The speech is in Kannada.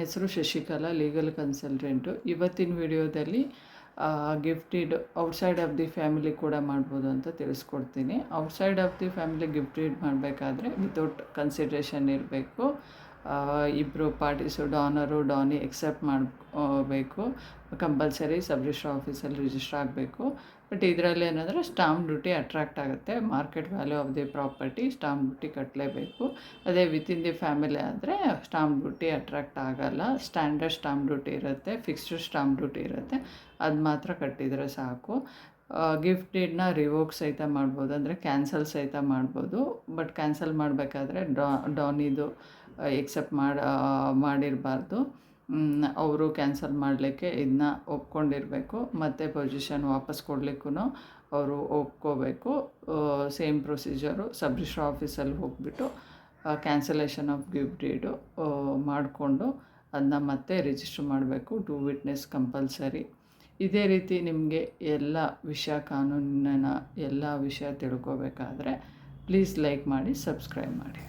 ಹೆಸರು ಶಶಿಕಲಾ, ಲೀಗಲ್ ಕನ್ಸಲ್ಟೆಂಟು. ಇವತ್ತಿನ ವಿಡಿಯೋದಲ್ಲಿ gift outside of the family ಕೂಡ ಮಾಡ್ಬೋದು ಅಂತ ತಿಳಿಸ್ಕೊಡ್ತೀನಿ. Outside of the family gift ಮಾಡಬೇಕಾದ್ರೆ ವಿತೌಟ್ ಕನ್ಸಿಡ್ರೇಷನ್ ಇರಬೇಕು. ಇಬ್ಬರು ಪಾರ್ಟೀಸು ಡಾನಿ ಎಕ್ಸೆಪ್ಟ್ ಮಾಡಬೇಕು. ಕಂಪಲ್ಸರಿ ಸಬ್ ರಿಜಿಸ್ಟ್ರ್ ಆಫೀಸಲ್ಲಿ ರಿಜಿಸ್ಟರ್ ಆಗಬೇಕು. ಬಟ್ ಇದರಲ್ಲಿ ಏನಂದರೆ ಸ್ಟಾಂಪ್ ಡ್ಯೂಟಿ ಅಟ್ರಾಕ್ಟ್ ಆಗುತ್ತೆ. Market value of the property stamp duty ಕಟ್ಟಲೇಬೇಕು. ಅದೇ ವಿತಿನ್ ದಿ ಫ್ಯಾಮಿಲಿ ಆದರೆ ಸ್ಟಾಂಪ್ ಡ್ಯೂಟಿ ಅಟ್ರಾಕ್ಟ್ ಆಗೋಲ್ಲ. ಸ್ಟ್ಯಾಂಡರ್ಡ್ ಸ್ಟಾಂಪ್ ಡ್ಯೂಟಿ ಇರುತ್ತೆ, ಫಿಕ್ಸ್ಡ್ ಸ್ಟಾಂಪ್ ಡ್ಯೂಟಿ ಇರುತ್ತೆ, ಅದು ಮಾತ್ರ ಕಟ್ಟಿದರೆ ಸಾಕು. ಗಿಫ್ಟ್ ಡೀಡ್ನ ರಿವೋಕ್ ಸಹಿತ ಮಾಡ್ಬೋದು, ಅಂದರೆ ಕ್ಯಾನ್ಸಲ್ ಸಹಿತ ಮಾಡ್ಬೋದು. ಬಟ್ ಕ್ಯಾನ್ಸಲ್ ಮಾಡಬೇಕಾದ್ರೆ ಡಾನಿದು ಎಕ್ಸೆಪ್ಟ್ ಮಾಡಿರಬಾರ್ದು. ಅವರು ಕ್ಯಾನ್ಸಲ್ ಮಾಡಲಿಕ್ಕೆ ಇದನ್ನ ಒಪ್ಕೊಂಡಿರಬೇಕು. ಮತ್ತು ಪೊಸಿಷನ್ ವಾಪಸ್ ಕೊಡಲಿಕ್ಕೂ ಅವರು ಒಪ್ಕೋಬೇಕು. ಸೇಮ್ ಪ್ರೊಸೀಜರು ಸಬ್ ರಿಜಿಸ್ಟ್ರ್ ಆಫೀಸಲ್ಲಿ ಹೋಗ್ಬಿಟ್ಟು ಕ್ಯಾನ್ಸಲೇಷನ್ ಆಫ್ ಗಿಫ್ಟ್ ಡೀಡು ಮಾಡಿಕೊಂಡು ಅದನ್ನ ಮತ್ತೆ ರಿಜಿಸ್ಟರ್ ಮಾಡಬೇಕು. 2 ವಿಟ್ನೆಸ್ ಕಂಪಲ್ಸರಿ. ಇದೇ ರೀತಿ ನಿಮಗೆ ಎಲ್ಲ ವಿಷಯ, ಕಾನೂನಿನ ಎಲ್ಲ ವಿಷಯ ತಿಳ್ಕೊಬೇಕಾದ್ರೆ ಪ್ಲೀಸ್ ಲೈಕ್ ಮಾಡಿ, ಸಬ್ಸ್ಕ್ರೈಬ್ ಮಾಡಿ.